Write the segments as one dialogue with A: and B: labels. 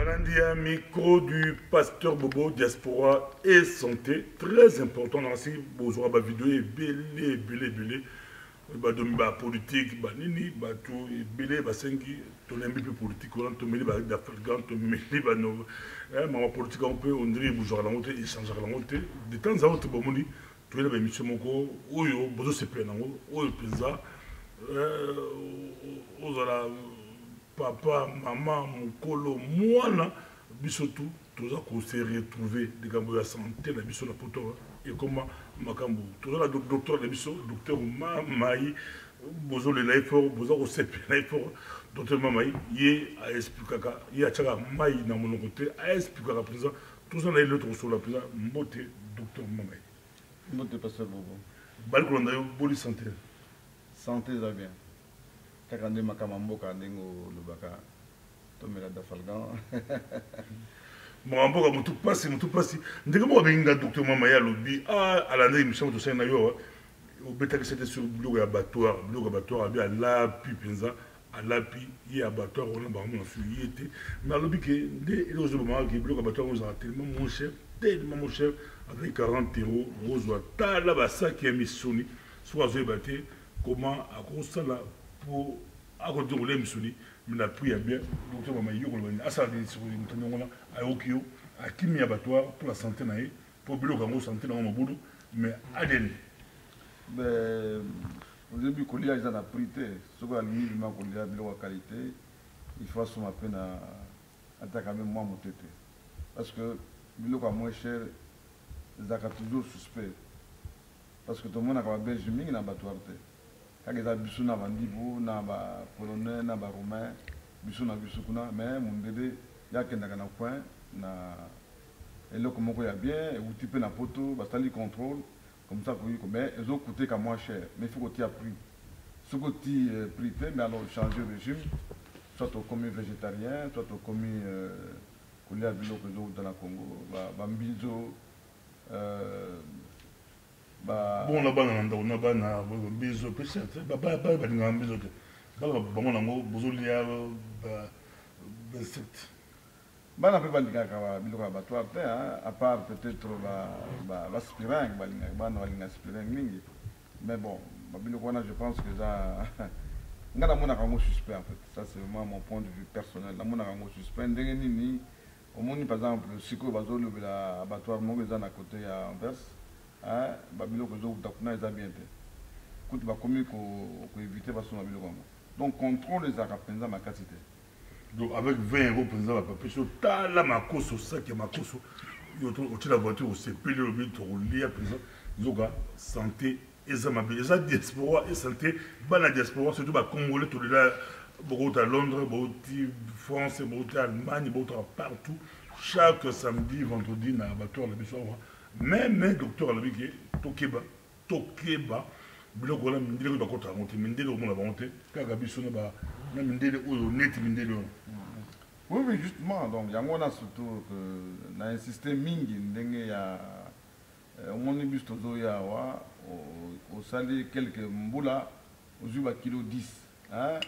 A: Balandia, micro du pasteur Bobo, diaspora et santé, très important dans la bonjour à vidéo et belé, ba politique, ba nini, ba tout, belé, ba sengi, ton ami politique, on te mêle, ba d'Afrique, te mêle, ba no, ma politique, on peut, on dirait, bonjour à la montée, échanger à la montée, de temps à autre, bon, moni, tu es là, monsieur Moko, oyo, bozo se plaît, oyo, pesa, ozala, papa, maman, mon colo, moi là, bisotou, tous qu'on s'est retrouvé des gambo de santé, la biso la poto, et comment makambo, tous la docteur la biso, docteur Mamaï, bozo le laïfor, bozo au CP laïfor, docteur Mamaï, yé a expliqué, yé a tchaka maï dans mon côté, a expliqué la présent, tous on a eu l'autre sur la présent, moté, docteur Mamaï.
B: Moté pasteur Bobo.
A: Balcon on a eu boli santé.
B: Santé ça bien. Kakande makamambo kandengo lubaka tomela dafalgan
A: mambo ka mutu pasi ndenge mo benga docteur mama ya lobi à la ndenge mission to sena yo au beta que c'était sur blog abattoir bien la pi penza à la pi y abattoir on ba mo fuyete mais lobi que dès le jour moment que blog abattoir on a tellement mon cher avec 40 € rozo ta là ba ça qui est missoni soit zo baté comment à cause là pour accorder au lait misoni mais la prière bien docteur mama yo ko bani asa de sur une tongo à okio à kimi abattoir pour la santé naé pour bilo kango santé na mabudu mais adene
B: ben au début qu'on lit dans la prière ce qu'on a mis ma qu'on lit bilo qualité il faut son appel à attaquer même moi mon tété parce que bilo ka moins cher zaka toujours suspect parce que tout le monde a pas belge mingi na abattoir té quand ils ont bisu na bandibu na ba polonais na ba roumain bisu na bisu kuna mais mon bébé ya kenda kana coin na eloko moko ya bien et outil pe na poto ba stali contrôle comme ça pour mais ils ont coûté qu'à moins cher mais il faut que tu aies prix ce que tu prix mais alors changer de régime soit au commis végétarien soit au commis couleur biloko dans la Congo ba mbizo
A: bon là-bas on a bana biso peut-être ba nga biso te ba bon nango bozolia ba insecte
B: bana pe balinga ka biloko abattoir te à part peut-être ba aspirant balinga bana balinga aspirant mingi mais bon ba biloko na je pense que ça ngana mona kango suspect en fait ça c'est vraiment mon point de vue personnel la mona kango suspect ndenge nini au monde par exemple siko bazolo la abattoir mo za na côté ya Anvers babilo ko zo takuna eza bien te kuti ba komi ko éviter parce que babilo comme donc contrôle les akapenza makati te
A: donc avec 20 € penza ba papier ta la makoso sac makoso yo to la voiture c'est pile le but to lia présent zoga santé ezama bien eza diaspora et santé bana diaspora surtout ba congolais to là beaucoup à Londres beaucoup France beaucoup Allemagne beaucoup partout chaque samedi vendredi na abattoir la bisoir même docteur alabi ke tokeba biloko la mindele ko bakota monte mindele ko mona monte kaka biso na ba na mindele oyo neti mindele oyo
B: oui justement donc yango na surtout que na insister mingi ndenge ya omoni biso tozo ya wa au sali quelques mbula ozuba kilo 10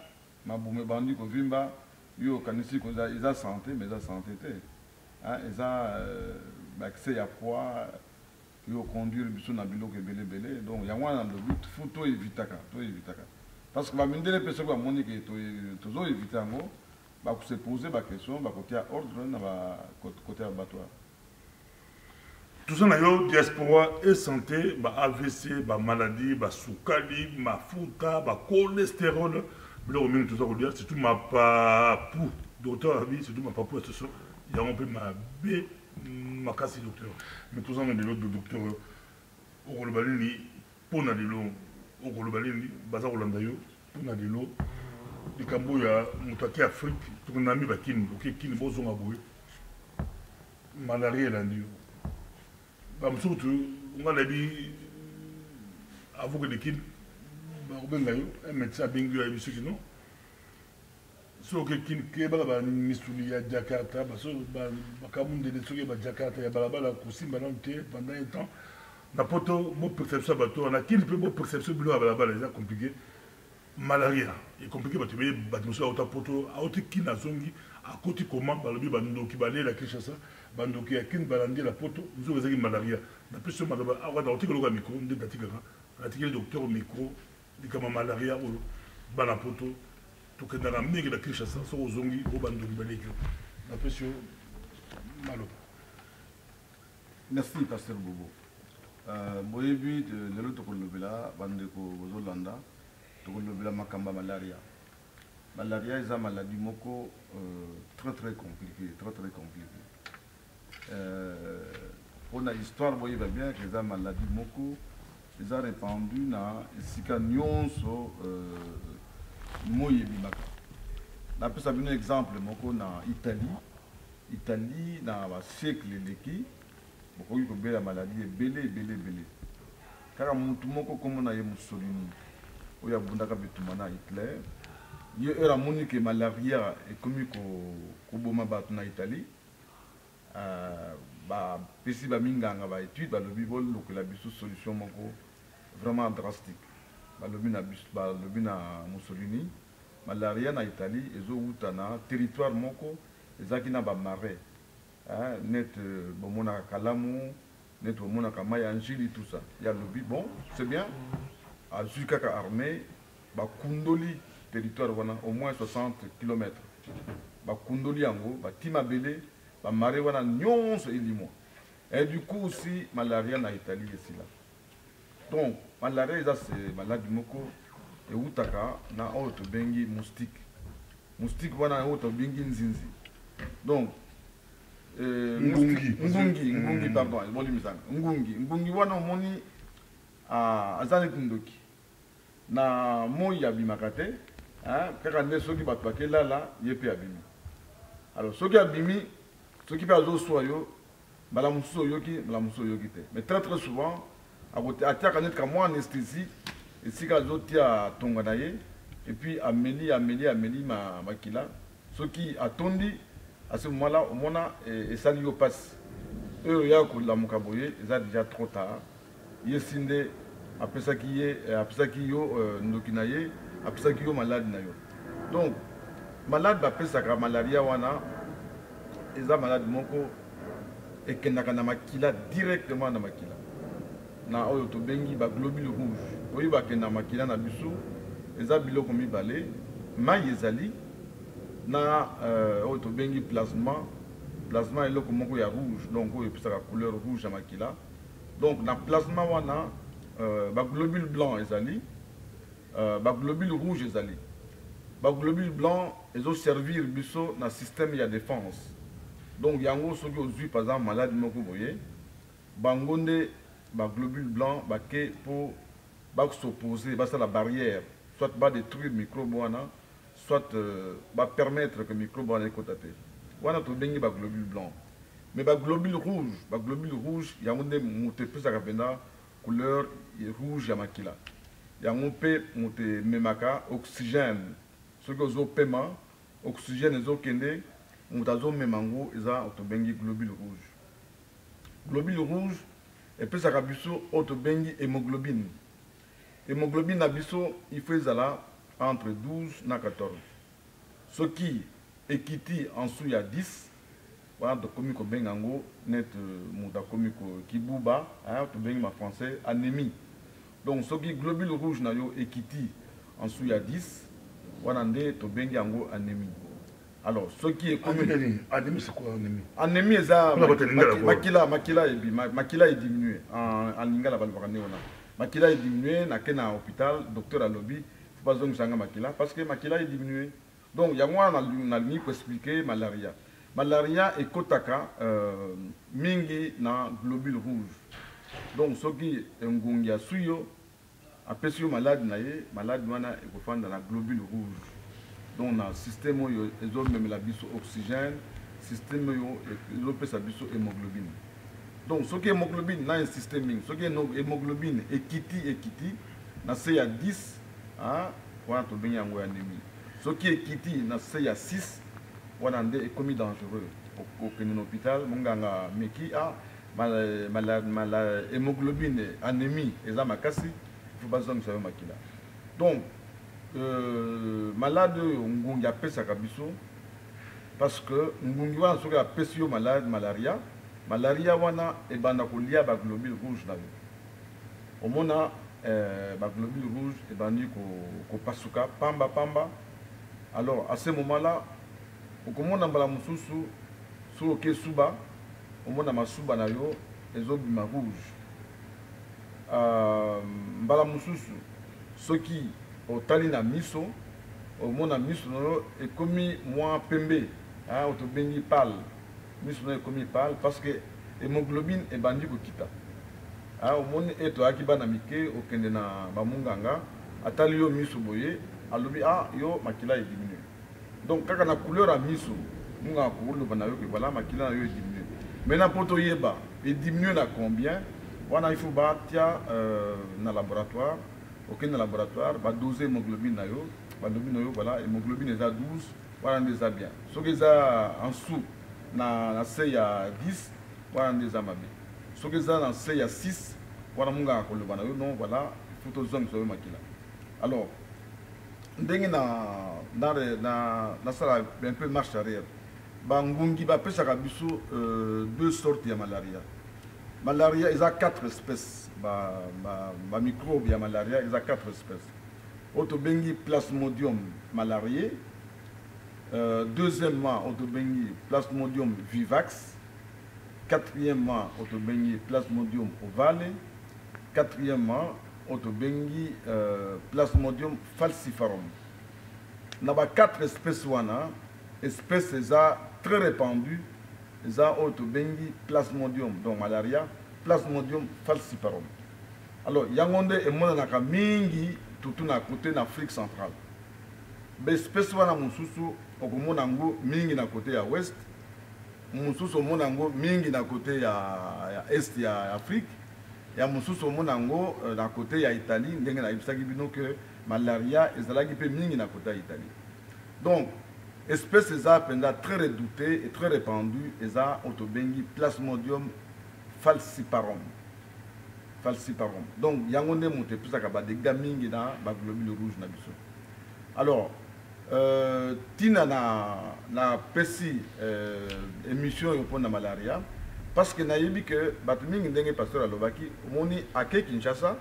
B: mabume bandi ko vimba yo kanisi ko za santé mais za santé te eza accès à quoi yo conduire biso na biloko belé donc ya wana le but faut to évitaka parce que ba mindele pese ko moni ke to zo éviter ngo ba ko se poser ba question ba côté ordre na ba côté abattoir
A: tout ça na yo diaspora et santé ba AVC ba maladie ba sukali mafuta ba cholestérol biloko mingi tout ça ko dire surtout ma papu docteur abi surtout ma papu ce il y a un peu ma b makasi docteur mais tout ça on est de l'autre docteur au globalini pour na dilo au globalini baza kolanda yo pour na dilo likambo ya mutaki Afrique tout na mi bakini okekini bozo ngaboye malaria la ndio ba msutu ngala bi avuke de kin ba obenga yo un médecin bingu ya bisuki non so ke kin ke bala ba misuli ya Jakarta ba so ba kamunde de soke ba Jakarta ya balabala kusimba na te pendant un temps na poto mo perception bato na kin pe mo perception bilo balabala c'est compliqué malaria est compliqué parce que batmoso auta poto auti kina zongi à côté comment balobi bandoki balé la Kinshasa bandoki ya kin balandi la poto nous avons malaria na plus malaria awa da auti ko loka micro de datika datika le docteur au micro di kama malaria ou bana poto to que dans la mingi la Kinshasa so zongi o bandoki balé ko na plus malo.
B: Merci pasteur Bobo. Boyebi de l'autre kolobela bandeko bozolanda to kolobela makamba malaria. Malaria est une maladie moko très compliquée, très compliquée. Pour l'histoire, vous voyez bien que c'est maladie moko, ils ont répandu na sika nyonso moye bimaka. Na pesa un exemple moko na Italie na ba siècle leki, beaucoup ko bela maladie belé. Car mutu moko comme na ye Mussolini, oya bundaka betumana Hitler. Il y a une malaria et comme Koboma en Italie. Si vous avez une étude, vous avez une solution vraiment drastique. Vous avez Mussolini. Malaria en Italie, ils ont un territoire moko, ils ont un marais. Net bomona kalamu, net bomona kamaya anjili tout ça. Il y a le bon, c'est bien. À Zukaka armée, Kundoli. Territoire wana au moins 60 km. Kundoli yango, Timabele, Mare wana nyonso ilimo. Et du coup aussi malaria na Italie ici là. Donc malaria c'est maladie moko et utaka na auto bengi moustique. Moustique wana auto bengi nzinzi. Donc ngungi pardon, ngungi wana moni azane kundoki. Na moi yabimakate kaka nde soki bato bakelala ye pe abimi. Alors soki abimi soki pe azoswa yo mbala mosusu oyoki te. Mais très souvent atiaka neti ka mwa anesthésie esika azotia tonga na ye et puis ameli makila soki atondi à ce moment là omona esali yo pasi oyo ya kolamuka boye eza déjà trop tard ye sinde apesaki yo ndoki na ye apesaki yo malade na yo. Donc malade bapesaka malaria wana eza malade moko ekendaka na makila directement na makila na oyo tobengi baglobule rouge oyo bakenda na makila na biso eza biloko mibale mai ezali na oyo tobengi plasma eloko moko ya rouge donc oyo epesaka couleur rouge na makila. Donc na plasma wana globule blanc ezali globule rouge ezali globule blanc ezo servir biso na système ya défense. Donc yango soki ozwi par exemple malade moko boye bango nde globule blanc bake po s'opposer la barrière soit détruire microbe wana soit permettre que microbe wana ekota te wana tobengi globule blanc. Mais globule rouge yango nde moto epesaka mpena couleur rouge ya makila yango mpe moto ememaka oxygène soki ozopema oxygène ezokende moto azomema yango eza tobengi globule rouge. Globule rouge epesaka biso oyo tobengi hémoglobine na biso il faut ezala entre 12 na 14 soki ekiti en dessous ya 10 wana tokomi kobenga yango net moto akomi kibuba tobengi ma français anémie. Donc soki globule rouge na yo ekiti en dessous ya 10 wana nde tobengi yango anémie. Alors soki ekomi
A: anémie c'est quoi anémie?
B: Anémie eza makila est diminué en lingala balobaka nde wana makila est diminué nake na hôpital docteur alobi faut pas zongisa makila parce que makila est diminué. Donc yango wana nalingi koexpliquer malaria ekotaka mingi na globule rouge. Donc soki ngungi asui yo apesi yo malade na ye malade wana ekofanda na globule rouge. Donc na système oyo ezomemela biso oxygène système oyo ezopesa biso hémoglobine. Donc soki hémoglobine na insiste mingi soki hémoglobine ekiti na se ya 10 wana tobengi yango ya anémie. Soki ekiti na se ya 6 wana nde ekomi dangereux okende na hôpital monganga meki hémoglobine anémie eza makasi faut bazongisa yo makila. Donc malade ngungi apesaka biso parce que ngungi wana soki apesi yo malade malaria wana ebanda kolia baglobule rouge na yo omona baglobule rouge ebandi kopasuka pamba alors à ce moment là okomona mbala mosusu soki oke suba omona masuba na yo ezobima rouge mbala mosusu soki otali na miso omona miso na yo ekomi mwa pembe otobengi pâle miso na yo ekomi pâle parce que hémoglobine ebandi kokita omoni toyaki bana mike okende na bamunganga atali yo miso boye alobi yo makila ediminue donc kaka na couleur ya miso munganga kokoloba na yo ke voilà makila na yo ediminue maintenant mpo toyeba ediminue na combien wana il faut batia na laboratoire okende na laboratoire badose hémoglobine na yo voilà hémoglobine eza 12 wana nde eza bien soki eza en dessous na se ya 10 wana nde eza mabe soki eza na se ya 6 wana munganga koloba na yo non voilà faut tozongisa yo makila alors ndenge nasala un peu marche arrière bangungi bapesaka biso deux sortes ya malaria eza 4 espèces microbe ya malaria eza 4 espèces otobengi plasmodium malarié deuxièmement otobengi plasmodium vivax quatrièmement otobengi plasmodium ovale quatrièmement otobengi plasmodium falciparum na ba 4 espèces wana espèces eza très répandues eza otobengi plasmodium donc malaria plasmodium falciparum alors yango nde emonanaka mingi tutu na côté na Afrique centrale baespèce wana mosusu okomona yango mingi na côté ya ouest mosusu omona yango mingi na côté ya est ya Afrique ya mosusu omona yango na côté ya Italie ndenge nayebisaki bino ke malaria ezalaki mpe mingi na côté ya Italie donc espèce eza mpenza très redoutée et très répandue eza otobengi plasmodium falciparum donc yango nde moto epesaka badega mingi na baglobule rouge na biso alors tina na pesi émission oyo mpona malaria parce que nayebi ke bato mingi ndenge pasteur alobaki omoni ake Kinshasa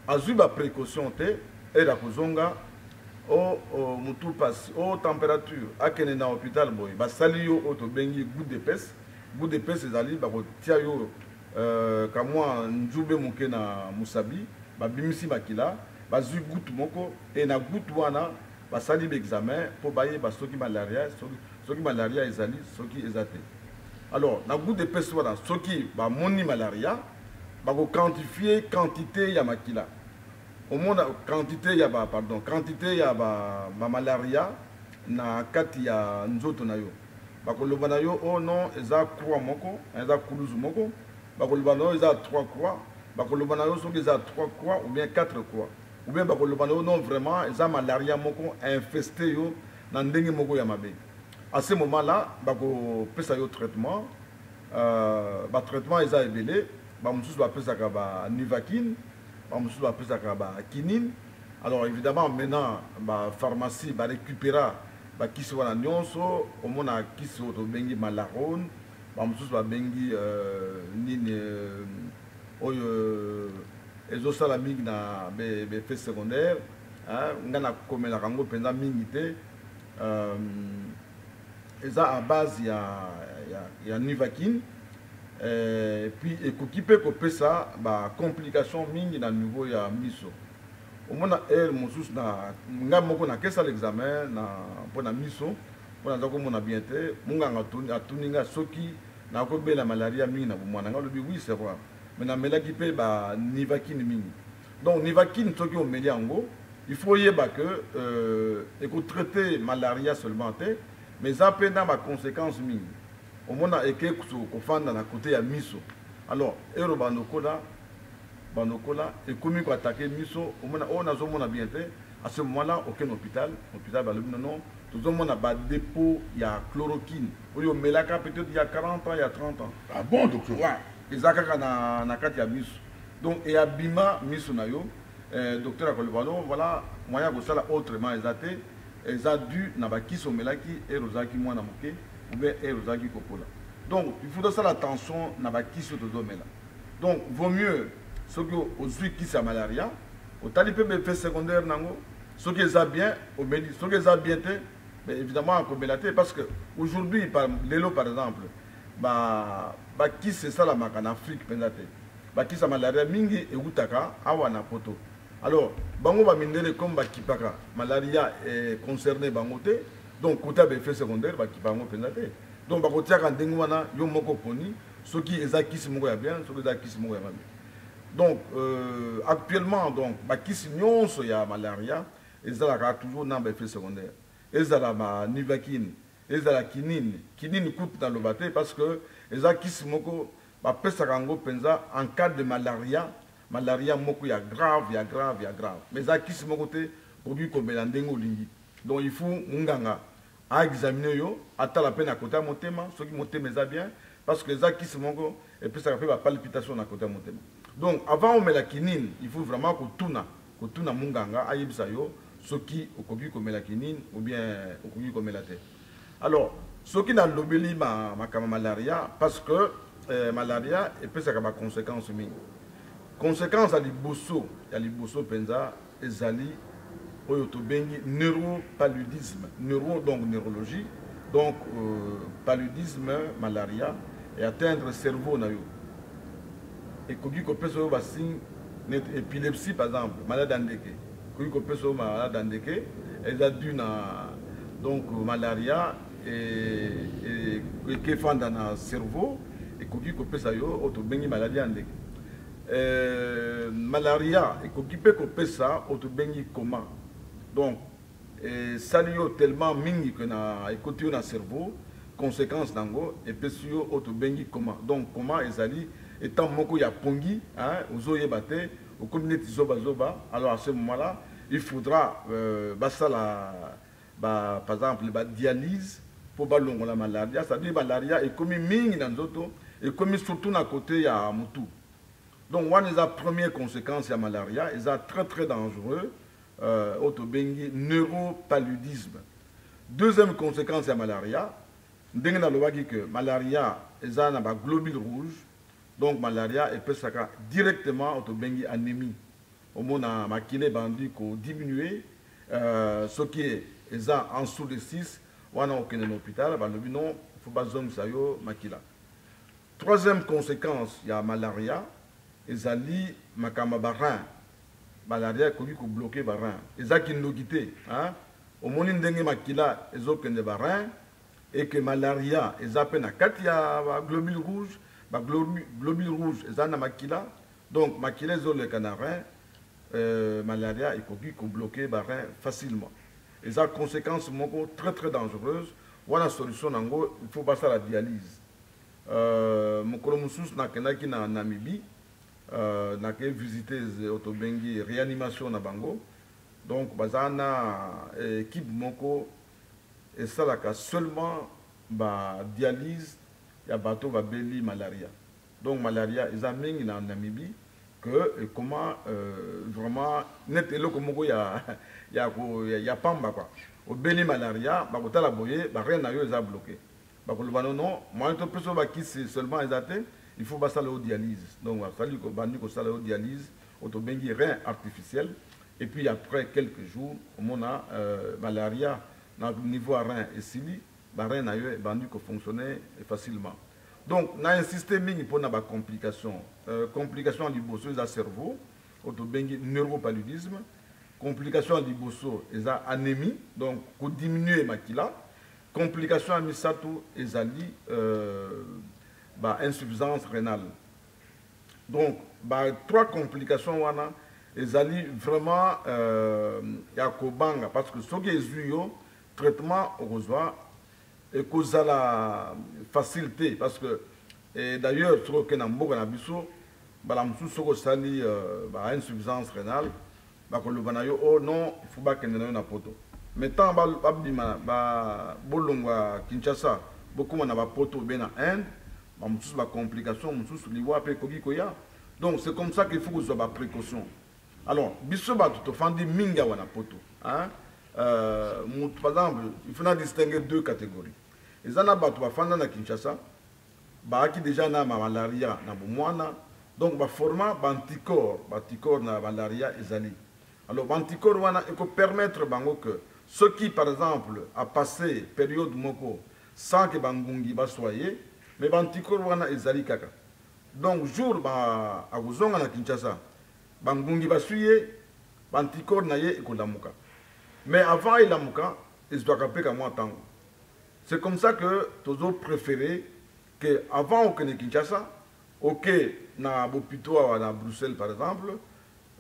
B: azwi baprécaution te eda kozonga mutu pasi température akende na hôpital boye basali yo oyo tobengi goût d'épaisse ezali bakotia yo kamwa nzube moke na musabi babimisi makila bazwi goutte moko e na goutte wana basali baexamen mpo bayeba soki malaria ezali soki eza te alors na goutte d'épaisse wana soki bamoni malaria bakoquantifie quantité ya makila omona quantité ya malaria na kati ya nzoto na yo bakoloba na yo non eza croix moko eza kuluzu moko bakoloba na yo eza 3 croix bakoloba na yo soki eza 3 croix ou bien 4 croix ou bien bakoloba na yo non vraiment eza malaria moko infesté yo na ndenge moko ya mabe à ce moment là bakopesa yo traitement traitement eza ebele bamosusu bapesaka nivaquine bamosusu bapesaka quinine alors évidemment maintenant pharmacie récupéra bakisi wana nyonso omona kisi oyo tobengi malarone bamosusu babengi nini oyo ezosala mingi na baeffet secondaire nga nakomelaka yango mpenza mingi te eza à base ya nivaquine puis ekoki mpe kopesa bacomplication mingi na niveau ya miso omona mosusu nga moko nakesala examen mpona miso mpona naza komona bien te munganga atuni nga soki nakobela malaria mingi na bomwana nga alobi oui c'est vrai mais namelaki mpe nivaquine mingi donc nivaquine soki omeli yango il faut yeba que ekotraite malaria seulement te mais eza mpe na baconséquence mingi omona eke kofanda na côté ya miso alors ero bandokola ekomi koatake miso omona oyo nazomona bien te à ce moment là aucun hôpital balobi non tozomona badépôt ya chloroquine oyo omelaka peut-être il y a 40 ans il y a 30 ans
A: ah bon docteur
B: ouais eza kaka na kati ya miso donc eyabima miso na yo docteur Akolobano, voilà, moyen de ça autrement, ils ont dû n'abaki somelaki et rozaki moi namoke ou bien et rozaki kopola. Donc il faut ça l'attention n'abaki sur tout là. Donc vaut mieux ceux qui ont qui sa malaria, au talipé fait secondaire nango, ceux qui ont bien au médecin, ceux qui ont bien mais évidemment en communauté parce que aujourd'hui par l'élo par exemple, bah qui c'est ça la marque en Afrique pendate, bah qui sa malaria mingi et utaka awana poto. Alors, bango va miner comme bakipaka, malaria est concerné bangote, donc côté effet secondaire bakipango pendate. Donc bakotia quand dengwana yo moko poni, ceux qui ezaki moko ya bien, ceux qui ezaki moko ya mal. Donc actuellement donc bakisi nyonso ya malaria, ezalaka toujours na effet secondaire. Ezala ma nivaquine, ezala quinine coûte dans le bateau parce que ezaki moko ba pesa kango penza en cas de malaria moko ya grave. Mais ça qui se mon côté pour lui comme l'andengo lingi. Donc il faut nganga à examiner yo, à la peine à côté à mon thème, ceux qui montent mais bien parce que ça qui se mon go et puis ça fait la palpitation à côté à mon thème. Donc avant on met la quinine, il faut vraiment que tuna munganga à yebisa yo ceux qui au kobi comme la quinine ou bien au kobi comme la tête. Alors ceux qui n'ont l'obéli ma malaria parce que malaria et puis ça a des conséquences mines. Conséquence à l'iboso penza ezali oyo to bengi neuropaludisme donc neurologie donc paludisme malaria et atteindre le cerveau na yo et kogi ko peso ba signe épilepsie par exemple malade andeke kogi ko peso malade andeke ezadu na donc malaria et que fanda na cerveau et kogi ko pesa yo to bengi maladie andeke. Malaria et qu'occupé qu'on ça autobengi coma donc ça lui tellement mingi que na écouté na cerveau conséquence nango et puis sur autobengi coma donc coma ezali étant moko ya pongi hein ozoye baté au communauté zoba alors à ce moment là il faudra par exemple la dialyse pour balongo la malaria ça dit malaria et comme mingi dans auto et comme surtout na côté ya mutu. Donc, one des premières conséquences de la malaria, ils sont très dangereux, autobengi neuropaludisme. Deuxième conséquence de la malaria, nous avons que malaria, ils ont un globule rouge, donc malaria, et peut directement autobengi anémie. Au moment où makile bandi ko diminuer, ce qui est en dessous de 6, on a aucun hôpital, non, il faut pas sayo makila. Troisième conséquence, il y a malaria. Ezali makama barin malaria koki ko bloquer barin ezaki ndokité hein au moni ndenge makila ezokende barin et que malaria ezapena kati ya globule rouge ezana makila donc makila ezole canarin malaria ekoki ko bloquer barin facilement et ça conséquence moko très dangereuse wana solution nango il faut passer à la dialyse mokolo mususu nakendaki na Namibie n'a que visité autobengi réanimation na bango donc bazana équipe moko et ça là seulement dialyse ya bateau va beli malaria donc malaria ils amènent na Namibie que comment vraiment net eloko moko ya pamba quoi au beli malaria ba kotala boye ba rien na yo za bloqué ba ko non moi to peso ba qui c'est seulement exaté. Il faut passer la dialyse. Donc, il faut passer la dialyse, autobengi rein artificiel. Et puis, après quelques jours, on a malaria, dans le niveau rein et sili, le rein a fonctionner facilement. Donc, on a insisté pour des complications. Complications du bosso, il y a cerveau, autobengi neuropaludisme. Complications du bosso, il y a anémie, donc, pour diminuer makila. Complications à misato, il y a insuffisance rénale. Donc, trois complications, ils allaient vraiment yakobanga parce que ce qui est traitement au reçoit et cause la facilité parce que d'ailleurs ce que na mboka na biso bala mususu ko sali insuffisance rénale ko le banayo oh non il faut pas que na poto mais tant babdima bolongwa Kinshasa beaucoup na ba poto bena Inde mususu ba complication mususu liwa pe kogi koya. Donc c'est comme ça qu'il faut que vous ayez précaution. Alors, biso ba to fandi minga wana poto. Hein? Par exemple, il faut distinguer deux catégories. Les ana ba to fanda na Kinshasa, ba qui déjà na malaria na bomwana, donc ba forma ba anticorps na malaria ezali. Alors, ba anticorps wana il peut permettre bango que ceux qui par exemple a passé période moko sans que bangungi ba soyé, mais ba anticorps wana ezali kaka. Donc jour ba akuzonga na Kinshasa, bangungi basuye bantikor na ye ekolamuka. Mais avant il lamuka, il doit caper comme moi tango. C'est comme ça que tozo préféré que avant au Kinshasa, OK na bopito à Bruxelles par exemple,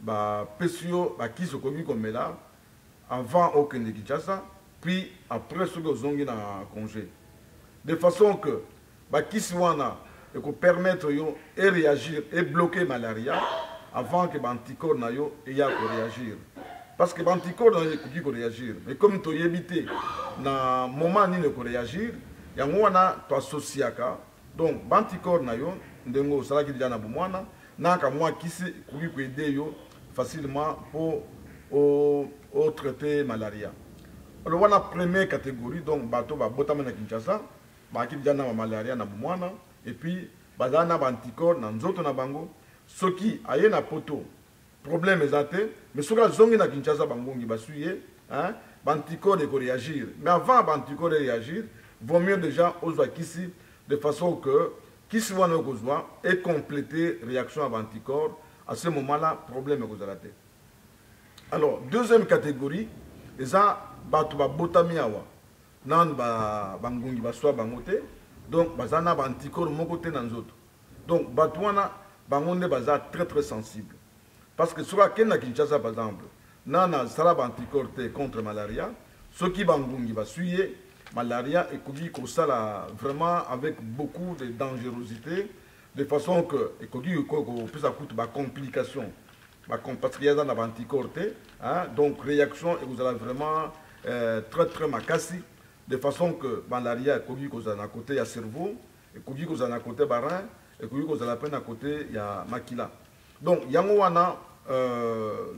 B: ba pesio ba kiso komi comme là avant au Kinshasa, puis après ce que zongi na congé. De façon que ba kiswana et qu'on permettre yo et réagir et bloquer malaria avant que l'anticorps na yo et ya réagir. Parce que l'anticorps na yo ko réagir. Mais comme tu éviter na moment ni ne ko réagir, ya ngwana to associaka. Donc l'anticorps na yo ndengo sala ki na bomwana na ka moi kisi ko aider yo facilement pour au traiter malaria. Alors on a première catégorie donc bateau ba botama na Kinshasa, ba ki na malaria na bomwana. Et puis, bazana bantikor na nzoto na bango, soki aye na poto, problème ezate, mais soki zongi na Kinshasa bangongi basuye, hein, bantikor de réagir. Mais avant bantikor de réagir, vaut mieux déjà ozwa kisi de façon que kisi wana kozwa et compléter réaction à bantikor. À ce moment-là, problème kozalate. Alors, deuxième catégorie, eza batu ba botami awa, nan ba bangongi baswa bangote. Donc, bazana ba anticorps mon côté dans autres. Donc, batouana, bangonde baza très sensible. Parce que sur la Kinshasa, par exemple, nana sala ba anticorps contre malaria, ceux qui bangongi va suivre malaria et kogi ko sala vraiment avec beaucoup de dangerosité, de façon que et kogi ko plus à coûte ba complication, parce qu'il y a dans ba anticorps hein, donc réaction et vous allez vraiment très makasi. De façon que malaria kogi koza na côté ya cerveau et kogi koza na côté barin et kogi koza la peine à côté ya makila. Donc yango wana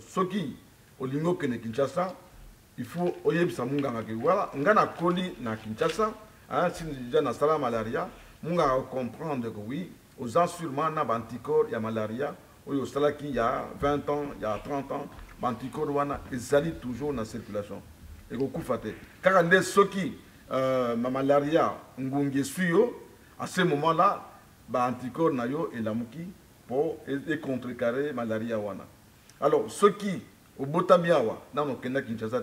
B: soki olingo kene Kinshasa, il faut oyebisa munganga ke voilà ngana koli na Kinshasa, hein, si déjà na sala malaria, munganga comprendre que oui, aux sûrement na anticorps ya malaria, oyo sala ki ya 20 ans, il y a 30 ans, anticorps wana ezali toujours na circulation. Et beaucoup faté. Car on est ceux qui ma malaria ngungi suyo à ce moment-là, ba anticorps na yo et la muki pour et contrecarrer malaria wana. Alors ceux qui au botamiawa dans le Kenya Kinshasa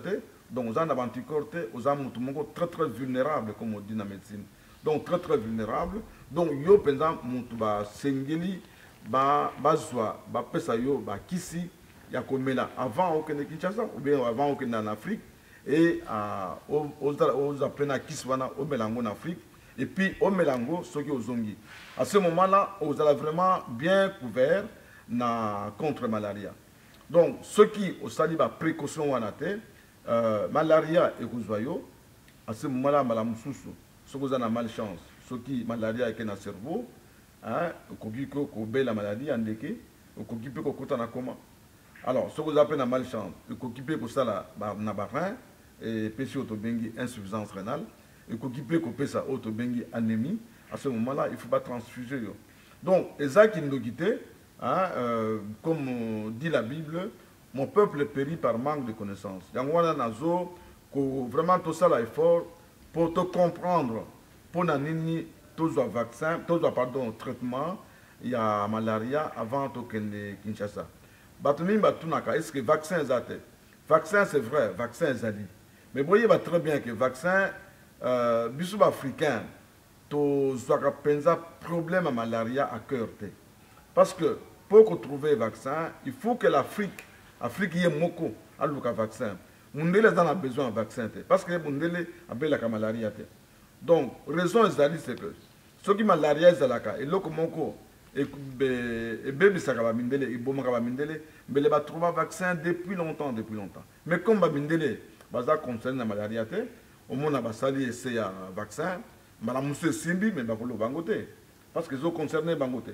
B: donc on a anticorps aux amutu très vulnérable comme on dit dans la médecine. Donc très vulnérable. Donc yo pendant mutu ba sengeli ba bazwa ba pesa yo ba kisi ya komela avant au Kenya Kinshasa ou bien avant au Kenya en Afrique. Et aux apprenants qui sont au Mélango en Afrique, et puis au Mélango, ceux qui ont zongi. À ce moment-là, vous allez vraiment bien couvert contre malaria. Donc, ceux qui ont sali la précaution en athée, malaria et Kouzoyo, à ce moment-là, malamususu, ceux qui ont malchance, ceux qui malaria et qui ont un cerveau, qui ont la maladie, qui ont un coma. Alors, ceux qui ont la malchance, qui ont un barin, et péché autobengi insuffisance rénale et qu'occupé qu'on ça autobengi anémie à ce moment-là il faut pas transfuser donc et ça qui nous guide comme dit la Bible mon peuple périt par manque de connaissances yangwana nazo ko vraiment tout ça là effort pour te comprendre pour nanini tous les vaccins pardon traitement il y a malaria avant to Kinshasa batumi batunaka est-ce que vaccin vaccin c'est vrai vaccin zali. Mais vous voyez très bien que le vaccin, bisou africain, to un problème à malaria à cœur. Parce que pour trouver le vaccin, il faut que l'Afrique y ait moko à le vaccin. Mundele a besoin de vaccin. Parce que Mundele a besoin de malaria. Donc, raison c'est que ceux qui ont malaria, et l'autre moko, et bébé sakaba mindele, et bomaka mindele, mais les va trouver vaccin depuis longtemps. Mais comme Mindele, baza concerne la malaria au monde a basali essayé un vaccin madame monsieur simbi mais bakolo bangote parce que ils ont concerné bangote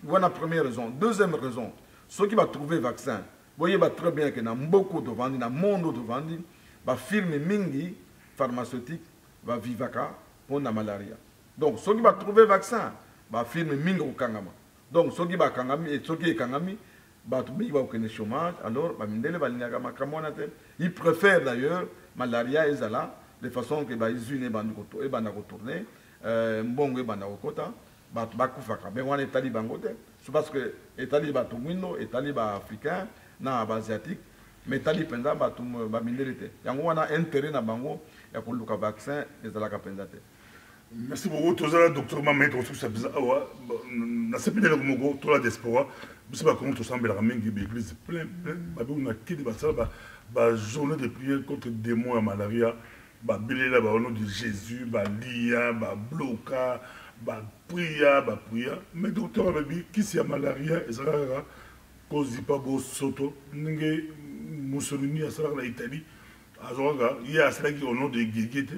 B: voilà la première raison. Deuxième raison, ceux qui va trouver vaccin voyez très bien que dans beaucoup de vendus, dans le monde de vendus, la firme mingi pharmaceutique va vivaka pour la malaria. Donc, ceux qui vont trouver vaccin, la firme mingi au kangama. Donc, ceux qui vont kangami et ceux qui kangami, bah tout va au chômage. Alors, bah mindele va l'inagama kamonate. Ils préfèrent d'ailleurs malaria et zala de façon que bah ils unis bandu koto et banda retourner, mbongo et banda kota, bah tout va kufaka. Mais on est taliban côté. C'est parce que les talibans tout mundo, les talibans africains, na asiatique, mais tali penza ba tout ba mindele. Yango wana intérêt na bango ya koluka vaccin et zala kapenzate.
A: Merci beaucoup. Tous les docteur Mamé, tous ceux qui sont na sepine le Congo, tous la diaspora, vous savez comment tout semble la main qui l'église plein on a quitté ba journée de prière contre démons et malaria, ba belé au nom de Jésus, ba lia, ba bloca, ba priya, mais docteur Babi qui c'est malaria et ça cause pas beau soto, n'engé Mussolini à ça la Italie, à Zoraga, il y a ça qui au nom de Guéguete,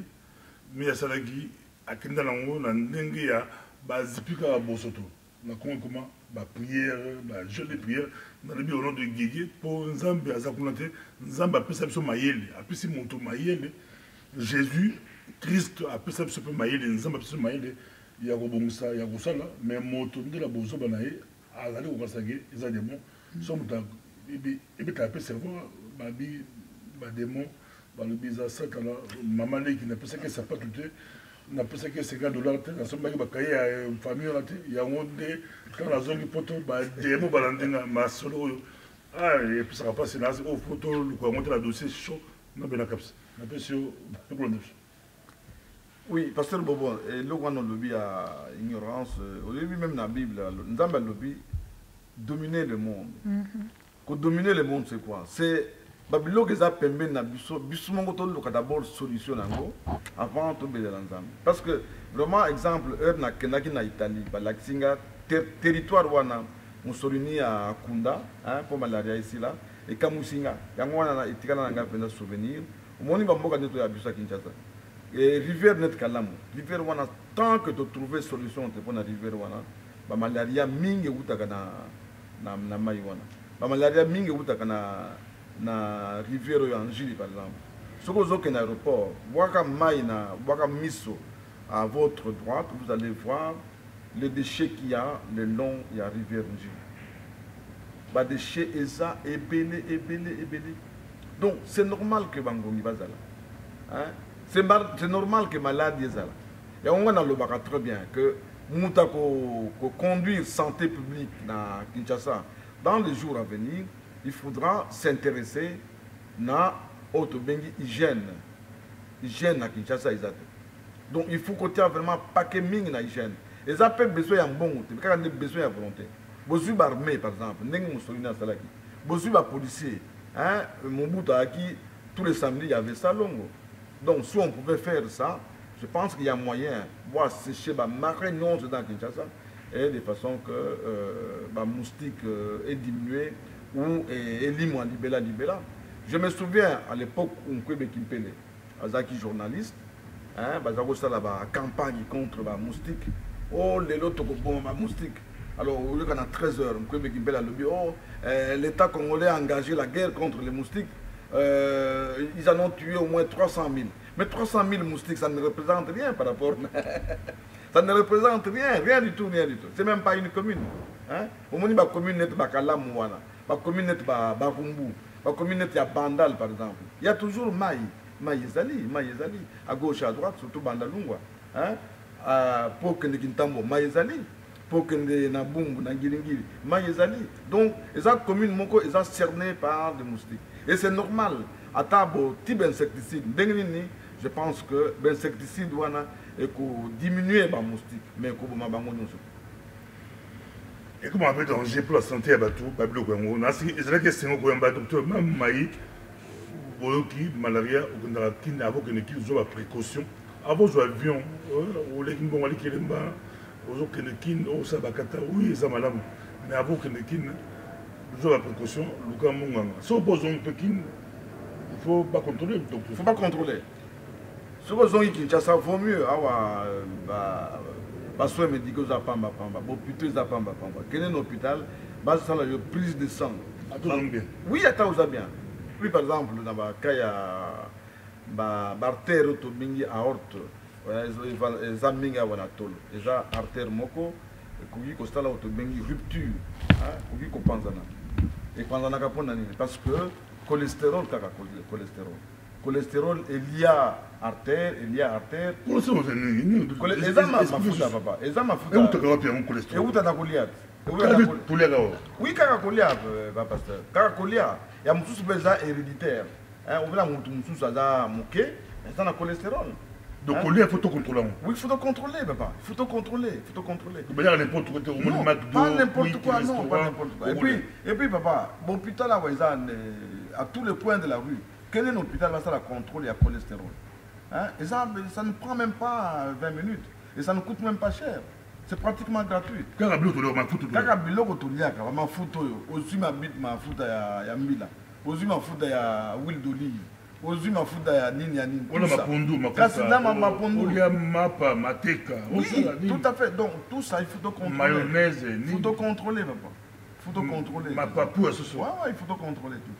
A: mais il y a ça qui akenda nango na ndenge ya bazipika ba bosoto na comment ba prière ba jeûne de prière na lebi au nom de Guégué pour nzambe azakuna te nzambe apesa biso mayele apesi moto mayele Jésus Christ apesa biso mayele nzambe apesa mayele ya kobongisa ya kosala mais moto ndela bozo banaye azali kokasage eza démon so moto ebe ta pe cerveau ba démon ba le biza satana maman qui n'a pas ça que ça pas tout na pesa que $50 na somba ki bakaya famille na te ya ngonde quand la zone poto ba demo balandinga masolo et puis ça va passer là au photo le quoi monter la dossier chaud na bena caps na pesa problème.
B: Oui, pasteur Bobo, et le grand lobby à ignorance au début même dans la Bible nzamba lobby dominer le monde. Pour dominer le monde c'est quoi? C'est Babylone qui a permis na biso mongo to d'abord solution nango avant de tomber dans l'ensemble. Parce que vraiment exemple na kenaki na Italie ba laxinga territoire wana Mussolini à Kunda pour malaria ici là et Kamusinga yango wana na itikana nga penda souvenir omoni ba mboka neto ya biso Kinshasa et rivière net kalamu rivière wana tant que tu trouver solution te pour na rivière wana ba malaria mingi utaka na mai wana ba malaria mingi utaka na rivière ya Njili par exemple. Ce que vous avez un aéroport, Waka Miso à votre droite, vous allez voir les déchets qu'il y a le long de la rivière Njili. Les déchets eza ébélé. Donc c'est normal que Bangomi Bazala. C'est normal que maladie Zala. Et on a le baka très bien que Mouta conduire santé publique dans Kinshasa dans les jours à venir. Il faudra s'intéresser à l'hygiène. Hygiène à Kinshasa. Donc il faut qu'on ait vraiment paquet ming na hygiène. Et ça peut besoin de bon, quand on a besoin de volonté. Besoin d'armée par exemple, n'eng Mussolini à Salaki. Besoin de policier. Mon bout à qui tous les samedis il y avait ça longo. Donc si on pouvait faire ça, je pense qu'il y a moyen de sécher ma marée non dans Kinshasa et de façon que ma moustique est diminuée. Ou Elimwa Libela. Je me souviens à l'époque où Kwebe Kimpele, Azaki journaliste, Bazako Sala campagne contre la moustique. Oh, les lots bon ma moustique. Alors, au lieu qu'on a 13 heures, Kwebe Kimpele a le but, l'État congolais a engagé la guerre contre les moustiques. Ils en ont tué au moins 300 000. Mais 300 000 moustiques, ça ne représente rien par rapport. Ça ne représente rien du tout. C'est même pas une commune. Au moins, la commune n'est pas Kalamouana. La commune n'est pas Barumbu, la commune n'est pas Bandal par exemple. Il y a toujours Maïzali, à gauche et à droite, surtout Bandalungwa. Pour que les Kintambo, Maïzali, pour que les Nabungu, Nangiringiri, Maïzali. Donc, les communes Moko, ils sont cernées par des moustiques. Et c'est normal. À tabo, type insecticide, je pense que l'insecticide doit diminuer les moustiques, mais il faut
A: et comment on appelle danger pour la santé à Batou, Babilo Kwango, c'est la question que un docteur, même Maï, Boyoki, malaria, ou qu'on a kin, avant que l'équipe soit précaution, avant que l'avion, ou l'équipe bon aller Kilemba, ou que l'équipe, ou Sabakata, oui, ça malade, mais avant que l'équipe soit précaution, le cas Monganga. Si on pose un Pékin, il ne faut pas contrôler. Il
B: ne faut pas contrôler. Si on pose un Kinshasa, vaut mieux avoir. Soins médicaux à Pamba, hôpital à Pamba. Quel est l'hôpital? Bas ça la prise de sang.
A: Attends bien.
B: Oui, attends bien. Oui, par exemple, dans le cas, il y a l'artère autobingi aorte. Les amis à Wanatol. Les artères moko. Kugi kostala autobingi rupture. Kugi kopanzana. Et quand on a parce que cholestérol, cholestérol. Cholestérol, il y a artère, il y a artère. Cholestérol, papa. Et ça m'a foutu.
A: Et où tu as un cholestérol?
B: Et où tu as un cholestérol? Oui, Kakakolia, pasteur. Kakakolia, il y a un héréditaire. On veut la mouké, mais ça a cholestérol.
A: Donc, il faut tout contrôler.
B: Oui, il faut tout contrôler, papa. Il faut tout contrôler. Il faut tout contrôler.
A: Il y a n'importe quoi.
B: Non, pas n'importe quoi, non, pas n'importe quoi. Et puis, papa, mon hôpital à tous les points de la rue, quel est l'hôpital va ça contrôler le cholestérol? Et ça ne prend même pas 20 minutes. Et ça ne coûte même pas cher. C'est pratiquement gratuit.
A: Kaka
B: biloko toliaka mafuta oyo ozwi mabit mafuta ya mbila ozwi mafuta ya huile d'olive ozwi mafuta ya nini
A: on a mapondu
B: kasi na mapondu
A: olia mapa mateka
B: oui tout à fait donc tout ça il faut te contrôler
A: mayonnaise
B: il faut te contrôler papa il faut te contrôler
A: ma papou à ce soir
B: ouais il faut te contrôler tout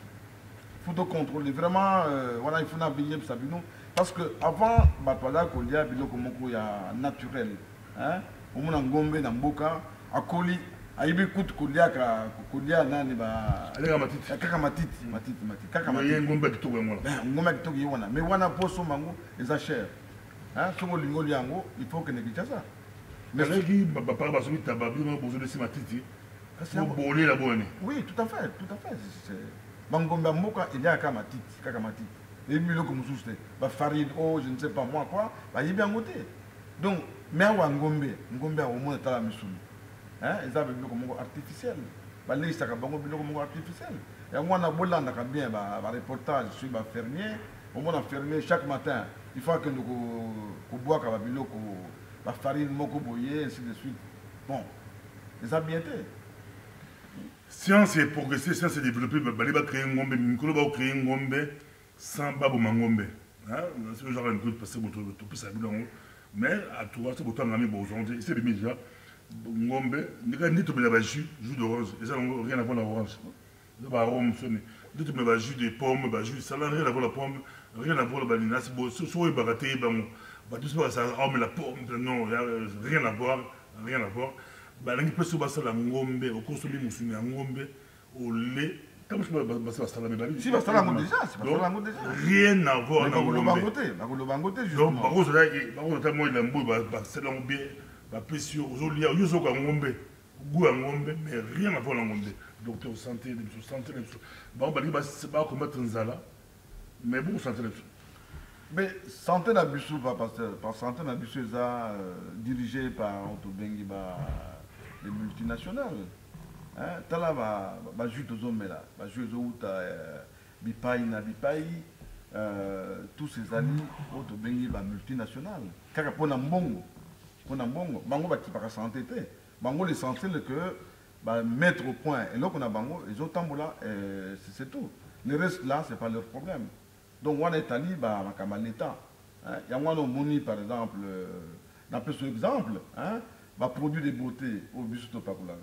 B: il faut te contrôler vraiment voilà il faut n'habiller ça parce que avant batwala kolia biloko moko ya naturel hein omona ngombe na mboka akoli ayibi kutu kolia nani ba
A: alega matiti
B: kaka matiti kaka matiti
A: ngombe kitoko yango
B: ngombe kitoko yona mais wana poso mango eza cher hein songo lingoli yango il faut que ne kichasa
A: mais legi ba para ba somi tababi no bozo de matiti kasi bolé la bonne
B: oui tout à fait c'est bangombe mboka il y a kaka matiti et biloko mususu te ba farine oh je ne sais pas moi quoi ba yibi yango te donc mais awa ngombe a au moins tala misuni hein ils avaient biloko moko artificiel ba lesaka bango biloko moko artificiel et moi na bolanda ka bien ba reportage sur ba fermier au moins fermier chaque matin il faut que nous ko boire ka biloko ba farine moko boyer ainsi de suite bon ils ont bien été
A: science est progressée science est développée ba va créer ngombe mikolo ba créer ngombe sans babo mangombe hein c'est genre un truc passer moto tout ça biloko mais à toi c'est pourtant ngami bon aujourd'hui c'est déjà ngombe ndika ndito bela ba jus d'orange et ça n'a rien à voir l'orange ça va arôme sonner ndito bela ba jus de pomme ba jus ça n'a rien à voir la pomme rien à voir la banane c'est bon soit baraté ba tout ça arôme la pomme non rien à voir ba ngi peso ba ça la ngombe au consommer musuni ngombe au lait comme je me passe ça la même
B: si ça la déjà
A: rien à voir
B: dans le bangoté justement
A: donc par contre là notamment il a mbou ba c'est là bien ba pression ozolia yozo ka ngombe goût à ngombe mais rien à voir la ngombe docteur santé bon ba commettre nzala mais bon santé
B: mais santé na biso par santé na biso ça dirigé par Otobengi ba les multinationales hein tala ba jus tozomela ba jus ezouta bipai na bipai tous ces amis Otobengi ba multinationales kaka pona mbongo bango ba kipaka santé te bango l'essentiel que ba mettre au point et là qu'on a bango ils ont tambola c'est tout le reste là c'est pas leur problème donc on est allé ba makama l'état hein y a moi no moni par exemple n'a pas ce exemple hein ba produit de beauté au biso pakula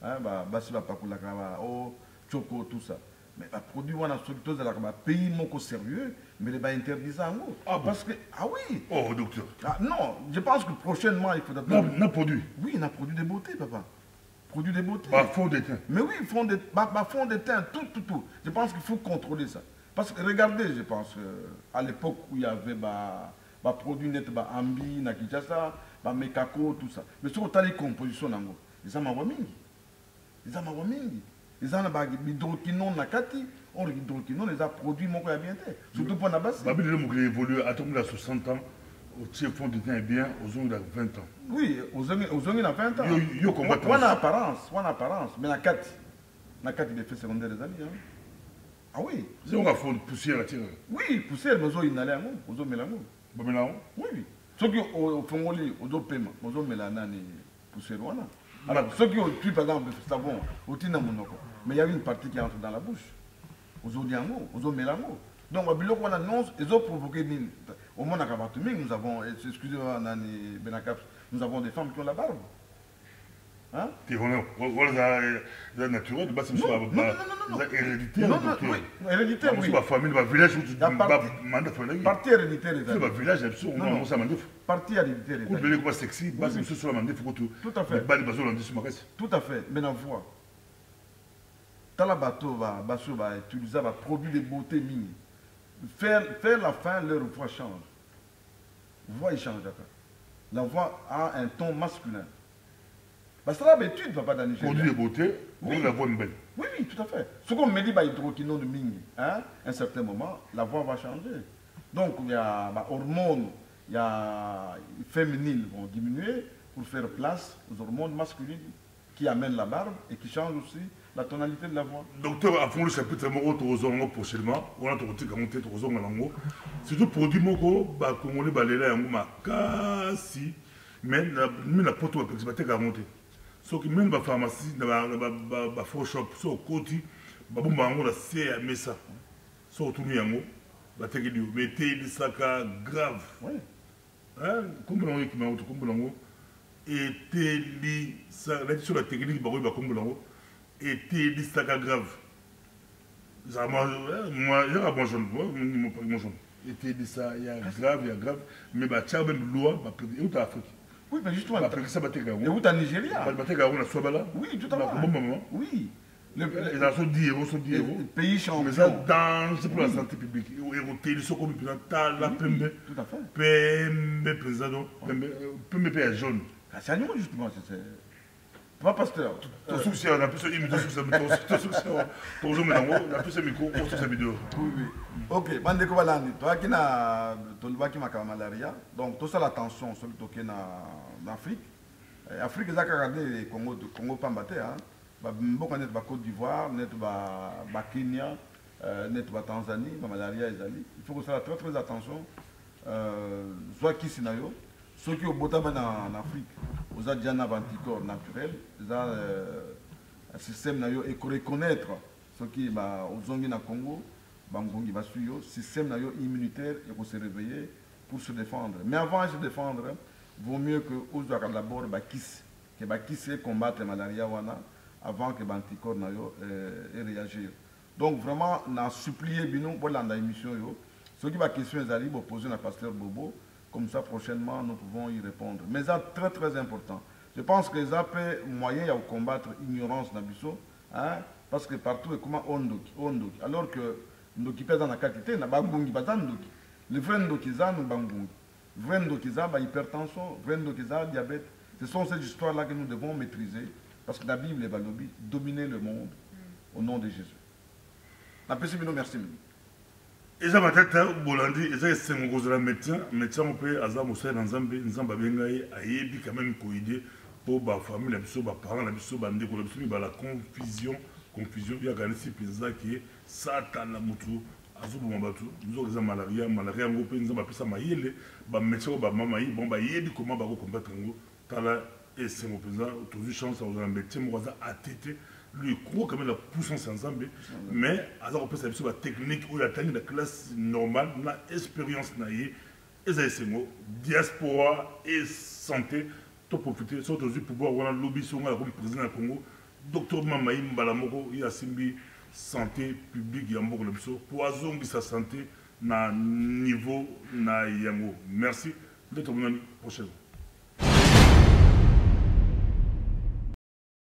B: hein ba si ba pakula ka o choco tout ça mais ba produit wana structure la ka pays moko sérieux mais les ba interdisant parce que ah oui
A: oh docteur
B: non je pense que prochainement il faudra
A: non produit
B: oui on a produit de beauté papa produit de beauté
A: ba fond de teint
B: mais oui fond de fond de teint tout je pense qu'il faut contrôler ça parce que regardez je pense à l'époque où il y avait produit net ambi na Kinshasa mekako tout ça mais sur ta les compositions nango ils ont mingi ils ont ba hydroquinone na kati on hydroquinone les a produits moko ya bien té surtout pour na base
A: babi le moko évolue à tomber à 60 ans au tiers fond de teint bien aux ongles à 20 ans
B: oui aux ongles à 20 ans
A: yo combat
B: on a apparence mais na kati des faits secondaires des amis hein ah oui
A: c'est on va fond poussière à tirer
B: oui poussière mais ils n'allaient ngo ozo melango
A: bamelango
B: oui ceux qui au fongoli ozo pema ozo melana ni poussière wana alors ceux qui ont tué par exemple savon au tina monoko mais il y a une partie qui entre dans la bouche ozo diango ozo melango donc babiloko wana non ils ont provoqué nini au monde à Kabatuming nous avons excusez-moi nani Benakap nous avons des femmes qui ont la barbe Hein?
A: C'est naturel, c'est héréditaire.
B: Non, héréditaire, oui.
A: La famille, le village,
B: partie héréditaire.
A: Le village,
B: partie héréditaire.
A: Tout à fait.
B: Tout à fait. Maintenant, vois. Dans la bateau, va utiliser un produit de beauté mini. Faire la fin, leur voix change. Voix, il change. La voix a un ton masculin. Parce que l'habitude ne va pas dans les
A: produit de beauté, oui. La voix est belle.
B: Oui, oui, tout à fait. Ce qu'on me dit, hydroquinone de mini, à un certain moment, la voix va changer. Donc, il y a hormones, il y a féminines vont diminuer pour faire place aux hormones masculines qui amènent la barbe et qui changent aussi la tonalité de la voix.
A: Docteur, à fond le chapitre, on prochainement, on a surtout produit moko, congolais balela yango makasi, mais la poto va garantie. So qui même la pharmacie, la faux shop, so côté, babomba yango la c'est à messa, so tout yango, bateki du, mettez des sacs grave.
B: Oui.
A: Hein, comme on dit qui m'a comme on et teli ça, là sur la technique, bah oui, bah comme on et teli sacs grave. Ça moi, j'ai un bon jaune, mon jaune. Et teli ça, il y a grave, mais bah tiens même loi, bah où t'as Afrique.
B: Oui, mais justement,
A: et
B: où t'as Nigeria?
A: Oui,
B: tout à fait. Oui.
A: Les pays
B: champions.
A: C'est pour la santé publique. Et sont comme la Pembe.
B: Tout à fait.
A: Pembe, président. Pembe, pays jaune.
B: C'est à nous, justement. Pas pasteur.
A: Ton succès, on a plus de micro,
B: oui, oui. Ok, Bandeko Balandi, toi qui n'as pas malaria, donc tout ça l'attention sur le token en Afrique. Afrique, ils ont regardé le Congo Pambaté, beaucoup net Côte d'Ivoire, net Kenya, net Tanzanie, malaria il faut que ça très très attention. Soit qui s'inayo, ceux qui ont beau en Afrique, ils ont déjà un anticorps naturel, ils ont un système et reconnaître ceux qui ont dans Congo. Bangongi va suivre, système immunitaire et se réveiller pour se défendre. Mais avant de se défendre, vaut mieux que vous ayez d'abord que combattre la malaria avant que l'anticorps réagir. Donc vraiment, on a supplié pour l'émission. Ceux qui ont des questions, ils vont poser à pasteur Bobo. Comme ça, prochainement, nous pouvons y répondre. Mais c'est très très important. Je pense que ça peut moyen de combattre l'ignorance dans le parce que partout, est comment on alors que nous qui pèsent dans la quantité, na bangungi bazandoki. Le vrai ndokiza nous bangungi. Vrai ndokiza ba hypertension, vrai ndokiza diabète. Ce sont ces histoires-là que nous devons maîtriser parce que la Bible est balobi dominer le monde au nom de Jésus. La personne merci.
A: Et ça va être Bolandi, et ça c'est mon gros médecin, on peut azam aussi dans Zambie, Nzamba bengai ayebi quand même coïdé pour la famille, la biso, les parents, la biso, bande ko la biso, la confusion, il y a gagné si président qui est Satan la mutu, azubu mabatu, nous avons malaria, on peut nous appeler ça maïle, médecin, maman, bon yebi comment combattre ngo, tala et c'est mon président, toujours chance aux médecin, moi à tête. Lui, il croit quand même la puissance en Zambie, mais alors on peut savoir la technique où il a la classe normale, l'expérience naïe, et c'est moi, diaspora et santé, tout profiter, surtout aujourd'hui pour pouvoir avoir un lobby sur moi comme président du Congo, docteur Mamaï Mbalamoko, il a simbi santé publique Yambo pour azongi sa santé na niveau na yango. Merci, d'être venu prochainement.